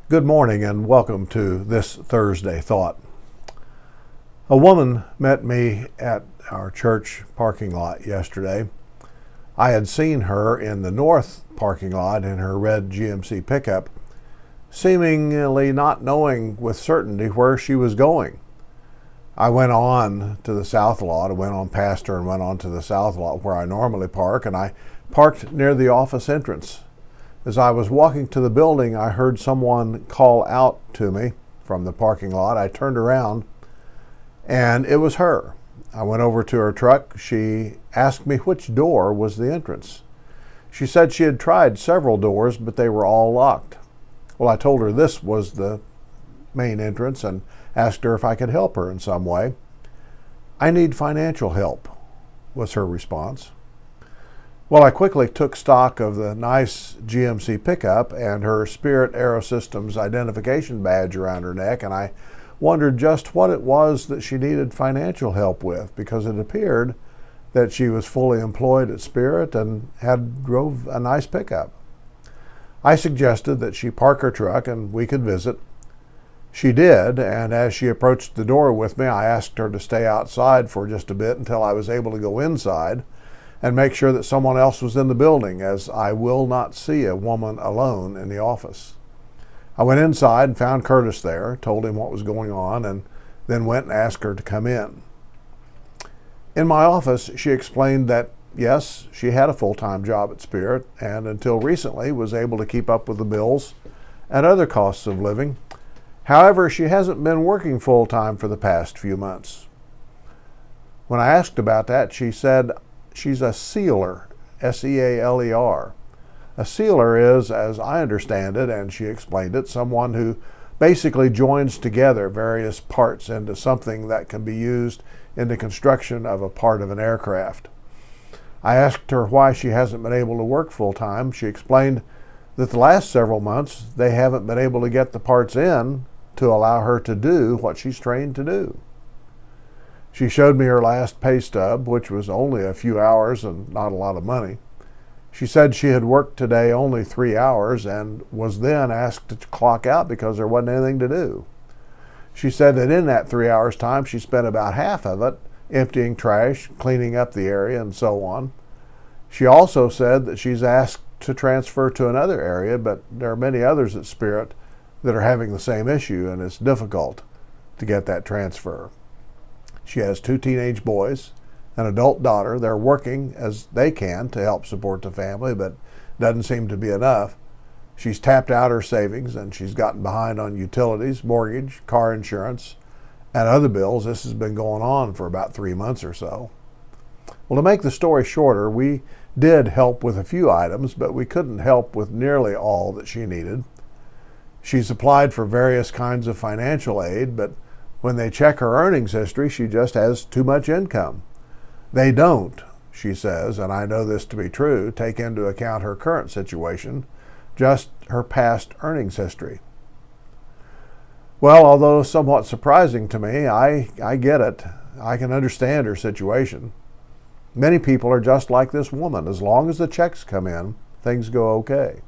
Good morning and welcome to this Thursday Thought. A woman met me at our church parking lot yesterday. I had seen her in the north parking lot in her red GMC pickup, seemingly not knowing with certainty where she was going. I went on to the south lot. I went on past her and went on to the south lot where I normally park, and I parked near the office entrance. As I was walking to the building, I heard someone call out to me from the parking lot. I turned around, and it was her. I went over to her truck. She asked me which door was the entrance. She said she had tried several doors, but they were all locked. Well, I told her this was the main entrance and asked her if I could help her in some way. "I need financial help," was her response. Well, I quickly took stock of the nice GMC pickup and her Spirit Aerosystems identification badge around her neck, and I wondered just what it was that she needed financial help with, because it appeared that she was fully employed at Spirit and drove a nice pickup. I suggested that she park her truck and we could visit. She did, and as she approached the door with me, I asked her to stay outside for just a bit until I was able to go inside and make sure that someone else was in the building, as I will not see a woman alone in the office. I went inside and found Curtis there, told him what was going on, and then went and asked her to come in. In my office, she explained that, yes, she had a full-time job at Spirit, and until recently was able to keep up with the bills and other costs of living. However, she hasn't been working full-time for the past few months. When I asked about that, she said, she's a sealer, S-E-A-L-E-R. A sealer is, as I understand it, and she explained it, someone who basically joins together various parts into something that can be used in the construction of a part of an aircraft. I asked her why she hasn't been able to work full time. She explained that the last several months they haven't been able to get the parts in to allow her to do what she's trained to do. She showed me her last pay stub, which was only a few hours and not a lot of money. She said she had worked today only 3 hours and was then asked to clock out because there wasn't anything to do. She said that in that 3 hours time, she spent about half of it emptying trash, cleaning up the area, and so on. She also said that she's asked to transfer to another area, but there are many others at Spirit that are having the same issue, and it's difficult to get that transfer. She has 2 teenage boys, an adult daughter. They're working as they can to help support the family, but doesn't seem to be enough. She's tapped out her savings, and she's gotten behind on utilities, mortgage, car insurance, and other bills. This has been going on for about 3 months or so. Well, to make the story shorter, we did help with a few items, but we couldn't help with nearly all that she needed. She's applied for various kinds of financial aid, but when they check her earnings history, she just has too much income. They don't, she says, and I know this to be true, take into account her current situation, just her past earnings history. Well, although somewhat surprising to me, I get it. I can understand her situation. Many people are just like this woman. As long as the checks come in, things go okay.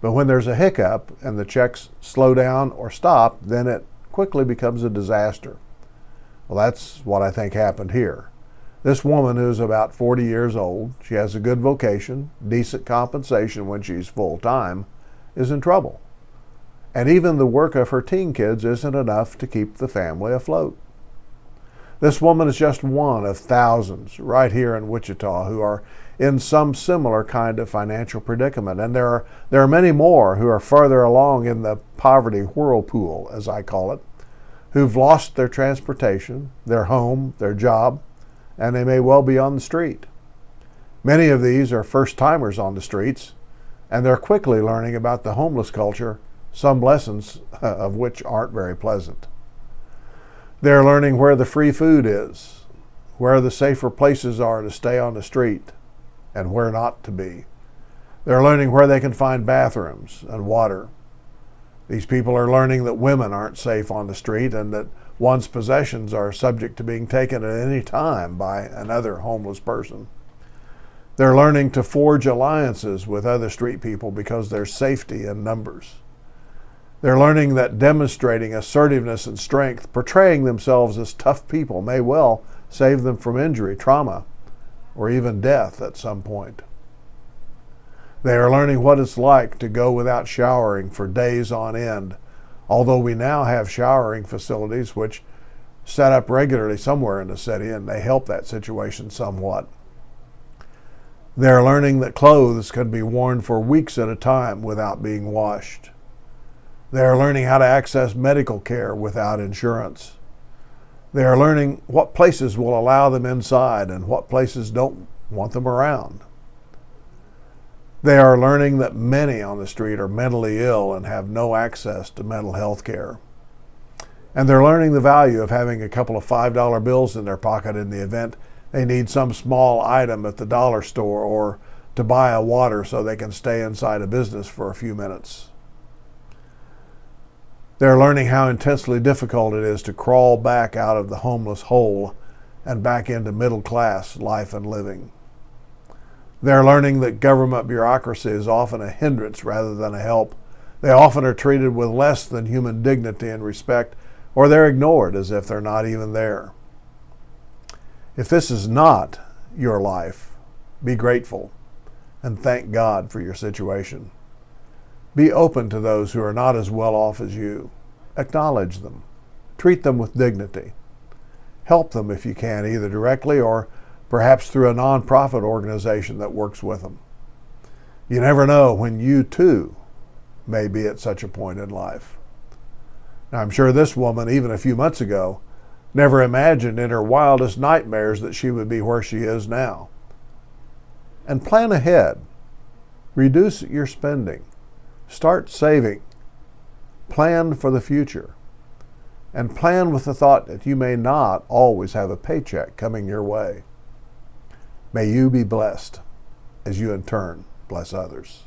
But when there's a hiccup and the checks slow down or stop, then it quickly becomes a disaster. Well, that's what I think happened here. This woman, who's about 40 years old, she has a good vocation, decent compensation when she's full-time, is in trouble. And even the work of her teen kids isn't enough to keep the family afloat. This woman is just one of thousands right here in Wichita who are in some similar kind of financial predicament. And there are many more who are further along in the poverty whirlpool, as I call it, who've lost their transportation, their home, their job, and they may well be on the street. Many of these are first-timers on the streets, and they're quickly learning about the homeless culture, some lessons of which aren't very pleasant. They're learning where the free food is, where the safer places are to stay on the street, and where not to be. They're learning where they can find bathrooms and water. These people are learning that women aren't safe on the street and that one's possessions are subject to being taken at any time by another homeless person. They're learning to forge alliances with other street people because there's safety in numbers. They're learning that demonstrating assertiveness and strength, portraying themselves as tough people, may well save them from injury, trauma, or even death at some point. They are learning what it's like to go without showering for days on end, although we now have showering facilities which set up regularly somewhere in the city, and they help that situation somewhat. They're learning that clothes can be worn for weeks at a time without being washed. They're learning how to access medical care without insurance. They're learning what places will allow them inside and what places don't want them around. They are learning that many on the street are mentally ill and have no access to mental health care. And they're learning the value of having a couple of $5 bills in their pocket in the event they need some small item at the dollar store or to buy a water so they can stay inside a business for a few minutes. They're learning how intensely difficult it is to crawl back out of the homeless hole and back into middle class life and living. They're learning that government bureaucracy is often a hindrance rather than a help. They often are treated with less than human dignity and respect, or they're ignored as if they're not even there. If this is not your life, be grateful and thank God for your situation. Be open to those who are not as well off as you. Acknowledge them. Treat them with dignity. Help them if you can, either directly or perhaps through a nonprofit organization that works with them. You never know when you too may be at such a point in life. Now, I'm sure this woman, even a few months ago, never imagined in her wildest nightmares that she would be where she is now. And plan ahead. Reduce your spending. Start saving. Plan for the future. And plan with the thought that you may not always have a paycheck coming your way. May you be blessed as you in turn bless others.